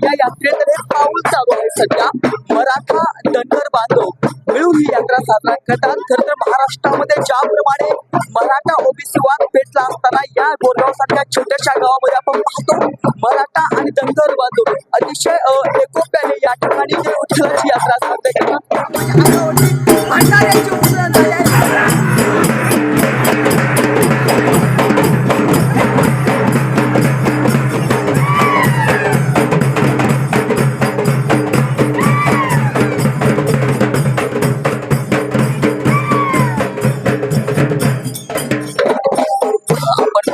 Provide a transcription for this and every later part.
या यात्रेत पाऊल चालू आहे सध्या. मराठा धनगर बांधव मिळून ही यात्रा साजरा करतात. खर तर महाराष्ट्रामध्ये ज्याप्रमाणे मराठा ओबीसी वाद पेटला असताना या बोरगाव सारख्या छोट्याशा गावामध्ये आपण पाहतो मराठा आणि धनगर बांधव अतिशय एकोप्याने या ठिकाणी विठ्ठलाची यात्रा साजरी करतात.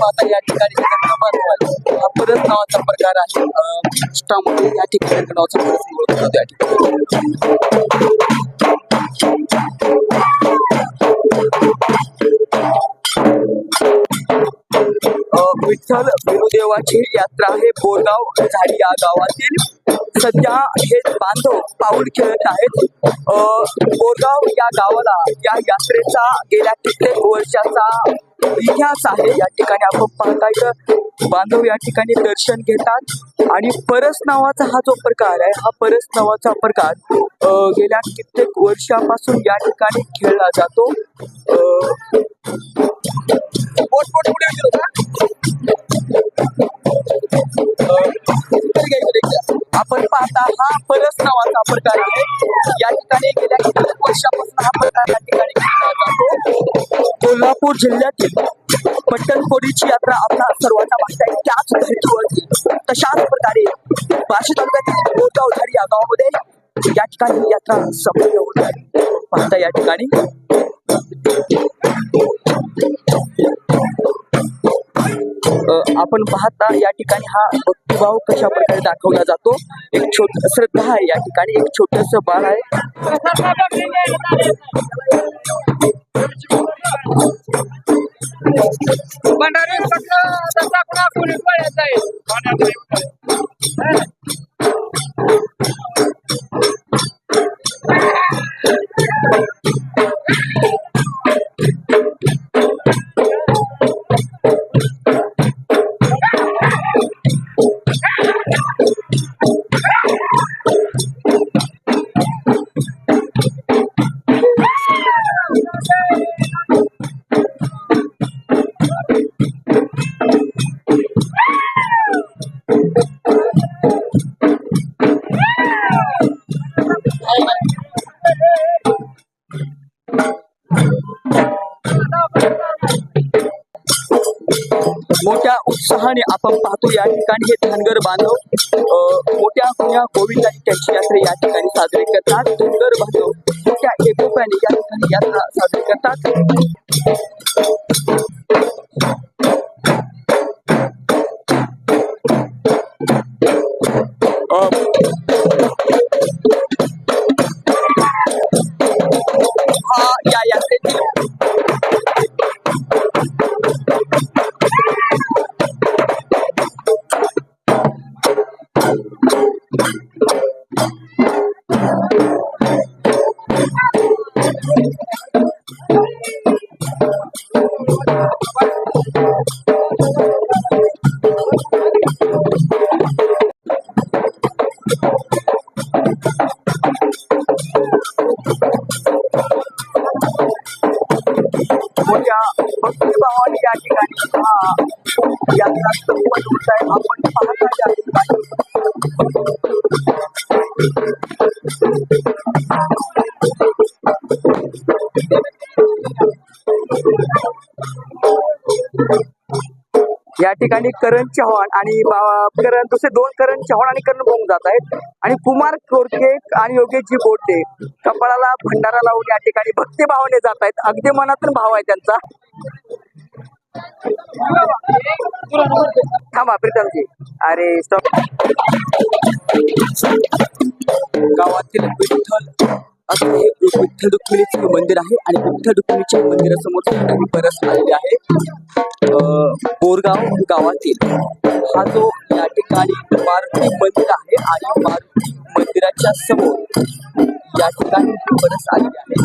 आता या ठिकाणी हा परस नावाचा प्रकार आहे. महाराष्ट्रामध्ये या ठिकाणी नावाचा परस ओळखला जातो. या ठिकाणी विठ्ठल गुरुदेवाची यात्रा आहे. बोरगाव झाडी या गावातील सध्या हे बांधव पाऊल खेळत आहेत. बोरगाव या गावाला या यात्रेचा गेल्या कित्येक वर्षाचा इतिहास आहे. या ठिकाणी आपण पाहताय बांधव या ठिकाणी दर्शन घेतात आणि परस नावाचा हा जो प्रकार आहे हा परस नावाचा प्रकार गेल्या कित्येक वर्षापासून या ठिकाणी खेळला जातो. आपण पाहता हा परस नावाचा प्रकार आहे. या ठिकाणी गेल्या कित्येक वर्षापासून हा प्रकार या ठिकाणी खेळला जातो. कोल्हापूर जिल्ह्यातील पट्टणकोडीची यात्रा आपला सर्वांना माहिती आहे. त्याच धर्तीवरती तशाच प्रकारे बार्शी तालुक्यातील बोरगाव झाडी या गावामध्ये या ठिकाणी ही यात्रा संपन्न होत आहे. पाहता या ठिकाणी आपण पाहता या ठिकाणी हा भक्तिभाव कशा प्रकारे दाखवला जातो. एक छोट श्रद्धा आहे. या ठिकाणी एक छोटस बाळ आहे. मोठ्या उत्साहाने आपण पाहतो या ठिकाणी हे धनगर बांधव मोठ्या गोविंद आणि त्यांची यात्रा या ठिकाणी साजरी करतात. धनगर बांधव मोठ्या एकोप्याने या ठिकाणी यात्रा साजरी करतात. हा या यात्रेतील मोठ्या भक्तिभावाने या ठिकाणी यात्रा संपन्न होत आहे. आपण पाहता या ठिकाणी या ठिकाणी करण चव्हाण आणि दुसरे दोन करण चव्हाण आणि करण भोंग जात आहेत आणि कुमार कोरके आणि योगेशजी बोटे कपाळाला भंडारा लावून या ठिकाणी भक्तिभावाने जात आहेत. अगदी मनातून भाव आहे त्यांचा. थांबा प्रीतमजी. अरे स्टॉप. गावातील विठ्ठल असं हे विठ्ठल रुक्मिणीचे मंदिर आहे आणि विठ्ठल रुक्मिणीच्या मंदिरासमोर काही बरस आलेले आहे. बोरगाव गावातील हा जो या ठिकाणी मारुती मंदिर आहे आणि मारुती मंदिराच्या समोर या ठिकाणी परत आलेली आहे.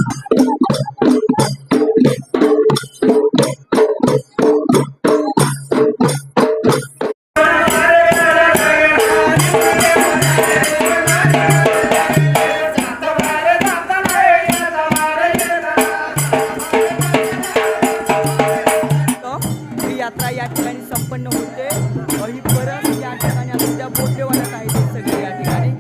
ही यात्रा या ठिकाणी संपन्न होते. ही परत या ठिकाणी आता त्या बोटे वाढत आहेत सगळे या ठिकाणी.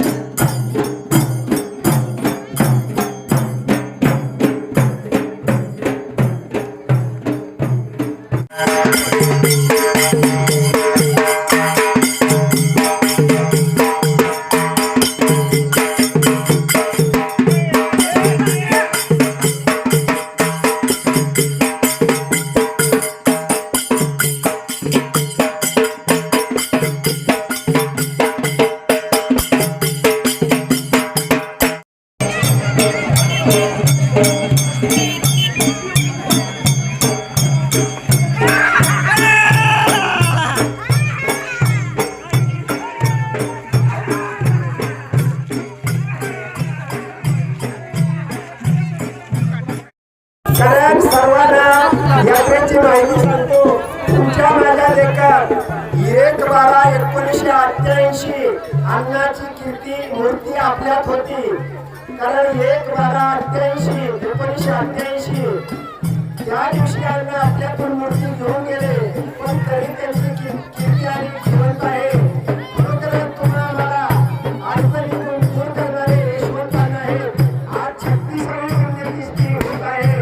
कारण सर्वांना यात्रेची माहिती सांगतो. तुमच्या माझ्या लेखात 1/12/1988 अण्णाची कीर्ती मूर्ती आपल्यात होती. कारण 1/12/88 त्या दिवशी अण्णा आपल्यातून मूर्ती घेऊन गेले, पण तरी त्यांची कीर्ती आणि जिवंत आहे. म्हणून तुम्हाला अडचणीतून दूर करणारे यशवंत अण्णा आहे. आज 36वी पुण्यतिथी होत आहे.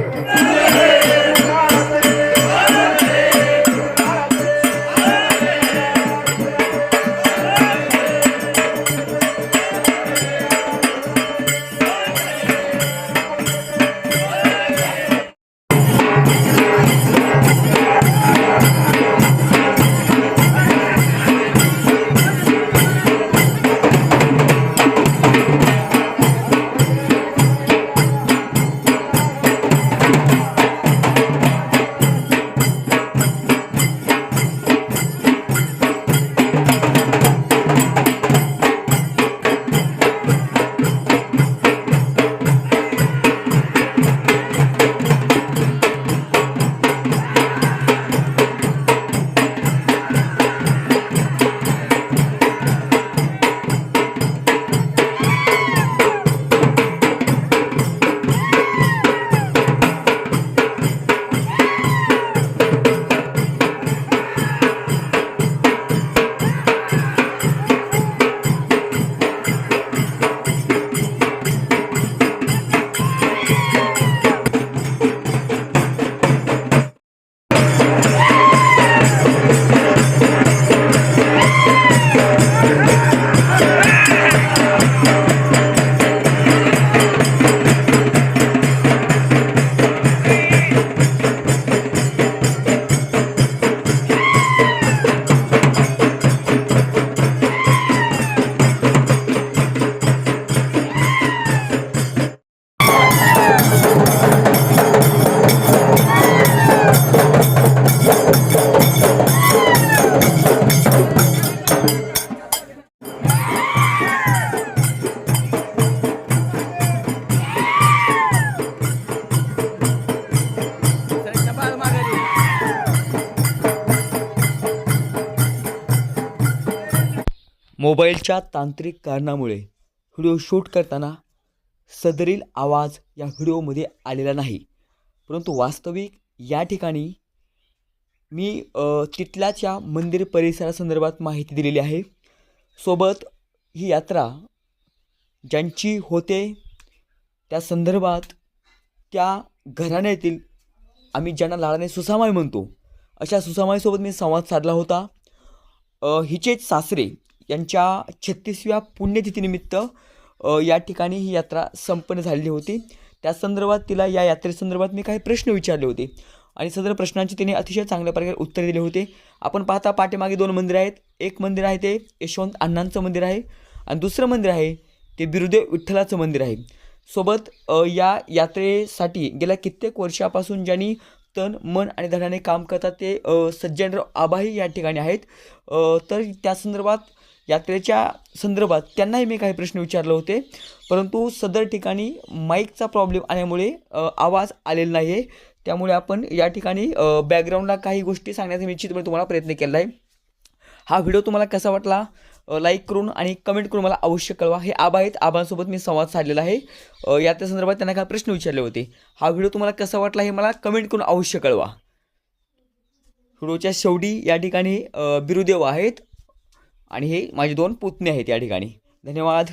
मोबाईलच्या तांत्रिक कारणामुळे व्हिडिओ शूट करताना सदरील आवाज या व्हिडिओमध्ये आलेला नाही, परंतु वास्तविक या ठिकाणी मी तिथल्याच्या मंदिर परिसरासंदर्भात माहिती दिलेली आहे. सोबत ही यात्रा ज्यांची होते त्या संदर्भात त्या घराण्यातील आम्ही ज्यांना लाडाने सुसामाई म्हणतो अशा सुसामाईसोबत मी संवाद साधला होता. हिचेच सासरे यांच्या 36व्या पुण्यतिथीनिमित्त या ठिकाणी ही यात्रा संपन्न झालेली होती. त्या संदर्भात तिला या यात्रेसंदर्भात मी काही प्रश्न विचारले होते आणि सदर प्रश्नांची तिने अतिशय चांगल्या प्रकारे उत्तर दिले होते. आपण पाहता पाठीमागे 2 मंदिरं आहेत. एक मंदिर आहे ते यशवंत अण्णांचं मंदिर आहे आणि दुसरं मंदिर आहे ते बिरुदेव विठ्ठलाचं मंदिर आहे. सोबत या यात्रेसाठी गेल्या कित्येक वर्षापासून ज्यांनी तन मन आणि धडाने काम करतात ते सज्जनराव आबाही या ठिकाणी आहेत. तर त्या संदर्भात यात्रेच्या संदर्भात त्यांनाही मी काही प्रश्न विचारले होते, परंतु सदर ठिकाणी माईकचा प्रॉब्लेम आल्यामुळे आवाज आलेला नाही आहे. त्यामुळे आपण या ठिकाणी बॅकग्राऊंडला काही गोष्टी सांगण्याचा निश्चितपणे तुम्हाला प्रयत्न केला आहे. हा व्हिडिओ तुम्हाला कसा वाटला लाईक करून आणि कमेंट करून मला अवश्य कळवा. हे आबा आहेत, आबांसोबत मी संवाद साधलेला आहे. यात्रे संदर्भात त्यांना काही प्रश्न विचारले होते. हा व्हिडिओ तुम्हाला कसा वाटला हे मला कमेंट करून अवश्य कळवा. व्हिडिओच्या शेवटी या ठिकाणी बिरुदेव आहेत आणि हे माझे 2 पुतणे आहेत या ठिकाणी. धन्यवाद.